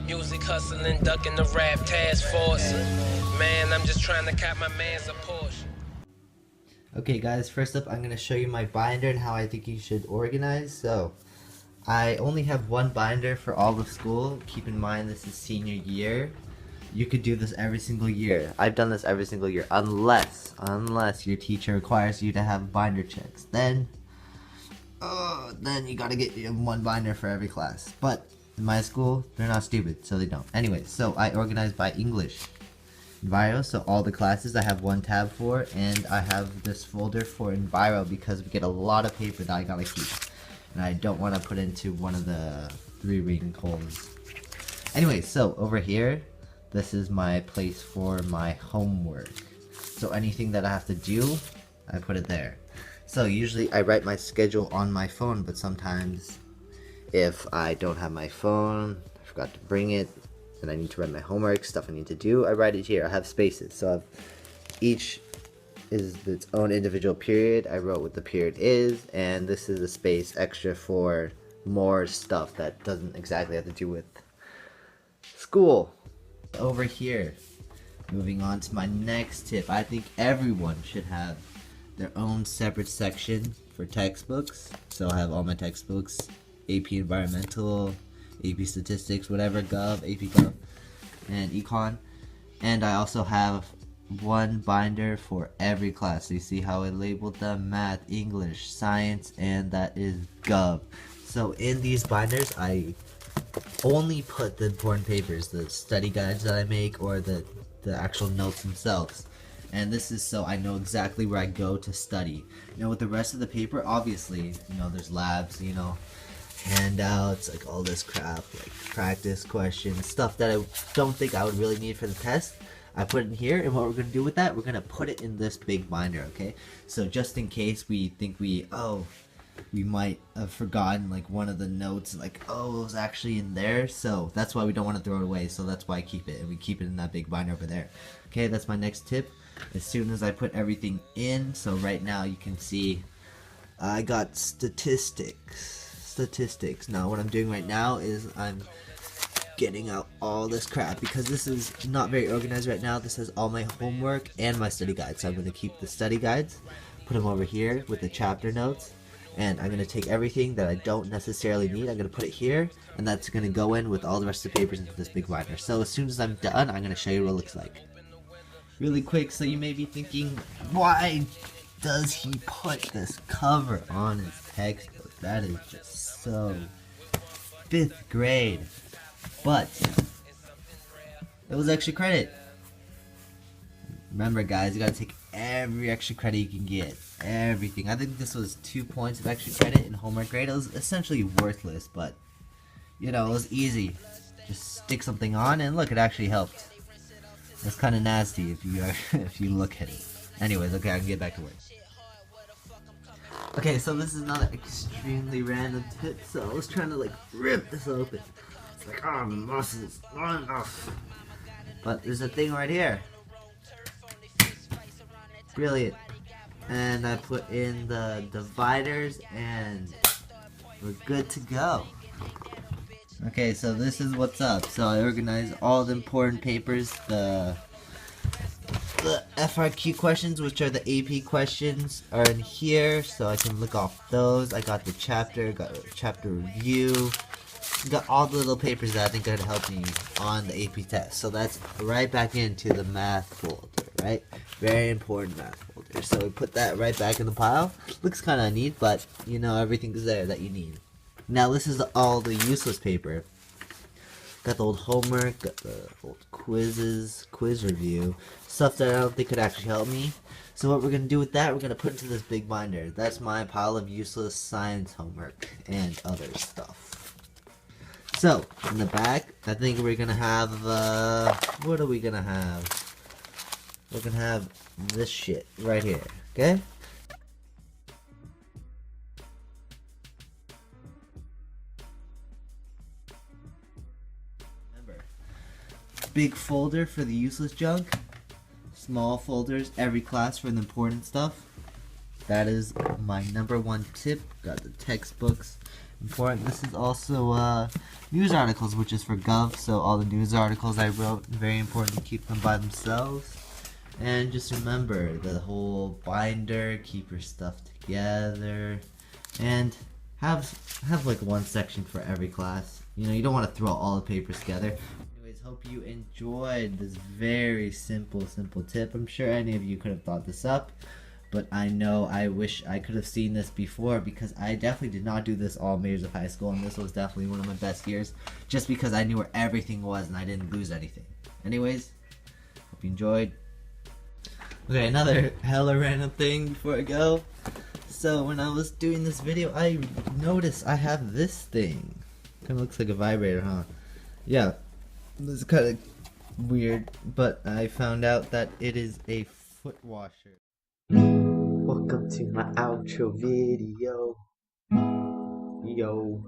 Music hustling, ducking the rap task force. Man, I'm just trying to cop my man's a Porsche. Okay guys, first up I'm going to show you my binder and how I think you should organize. So, I only have one binder for all of school. Keep in mind this is senior year. You could do this every single year. I've done this every single year unless your teacher requires you to have binder checks. Then you gotta get one binder for every class. But in my school, they're not stupid, so they don't. Anyway, so I organize by English. Enviro, so all the classes I have one tab for, and I have this folder for Enviro because we get a lot of paper that I gotta keep. And I don't want to put into one of the 3-ring holes. Anyway, so over here, this is my place for my homework. So anything that I have to do, I put it there. So usually I write my schedule on my phone, but sometimes if I don't have my phone, I forgot to bring it, and I need to write my homework, stuff I need to do, I write it here. I have spaces, so each is its own individual period. I wrote what the period is, and this is a space extra for more stuff that doesn't exactly have to do with school. Over here, moving on to my next tip, I think everyone should have their own separate section for textbooks. So I have all my textbooks, AP Environmental, AP Statistics, whatever, Gov, AP Gov, and Econ. And I also have one binder for every class. So you see how I labeled them: Math, English, Science, and that is Gov. So in these binders, I only put the important papers, the study guides that I make, or the actual notes themselves. And this is so I know exactly where I go to study. You know, with the rest of the paper, obviously, you know, there's labs, you know, handouts, like all this crap, like practice questions, stuff that I don't think I would really need for the test. I put it in here, and what we're going to do with that, we're going to put it in this big binder, okay? So just in case we think we might have forgotten like one of the notes, like, oh, it was actually in there, so that's why we don't want to throw it away, so that's why I keep it, and we keep it in that big binder over there. Okay, that's my next tip. As soon as I put everything in, so right now you can see I got statistics. Now what I'm doing right now is I'm getting out all this crap because this is not very organized right now. This has all my homework and my study guides, so I'm going to keep the study guides, put them over here with the chapter notes, and I'm going to take everything that I don't necessarily need, I'm going to put it here, and that's going to go in with all the rest of the papers into this big binder. So as soon as I'm done, I'm going to show you what it looks like. Really quick, so you may be thinking, why does he put this cover on his textbook? That is just so 5th grade. But it was extra credit. Remember guys, you gotta take every extra credit you can get. Everything. I think this was 2 points of extra credit in homework grade. It was essentially worthless, but you know, it was easy. Just stick something on and look, it actually helped. It's kind of nasty if you if you look at it. Anyways, okay, I can get back to work. Okay, so this is not an extremely random tip, so I was trying to like rip this open. It's like, oh, the muscles, not enough. But there's a thing right here. Brilliant. And I put in the dividers and we're good to go. Okay, so this is what's up. So I organized all the important papers, the FRQ questions, which are the AP questions, are in here, so I can look off those. I got the chapter, got a chapter review, got all the little papers that I think are going to help me on the AP test. So that's right back into the math folder, right? Very important math folder. So we put that right back in the pile. Looks kind of neat, but you know, everything's there that you need. Now this is all the useless paper. Got the old homework, got the old quizzes, quiz review, stuff that I don't think could actually help me. So what we're going to do with that, we're going to put into this big binder. That's my pile of useless science homework and other stuff. So, in the back, I think we're going to have, what are we going to have? We're going to have this shit right here, okay? Big folder for the useless junk, small folders every class for the important stuff. That is my #1 tip. Got the textbooks, important. This is also news articles, which is for Gov. So all the news articles I wrote, very important to keep them by themselves. And just remember the whole binder, keep your stuff together, and have like one section for every class. You know, you don't want to throw all the papers together. Anyways, hope you enjoyed this very simple tip. I'm sure any of you could have thought this up, but I know I wish I could have seen this before, because I definitely did not do this all majors of high school, and this was definitely one of my best years, just because I knew where everything was and I didn't lose anything. Anyways, hope you enjoyed. Okay, another hella random thing before I go. So when I was doing this video, I noticed I have this thing. Kinda looks like a vibrator, huh? Yeah, this is kinda weird, but I found out that it is a foot washer. Welcome to my outro video. Yo.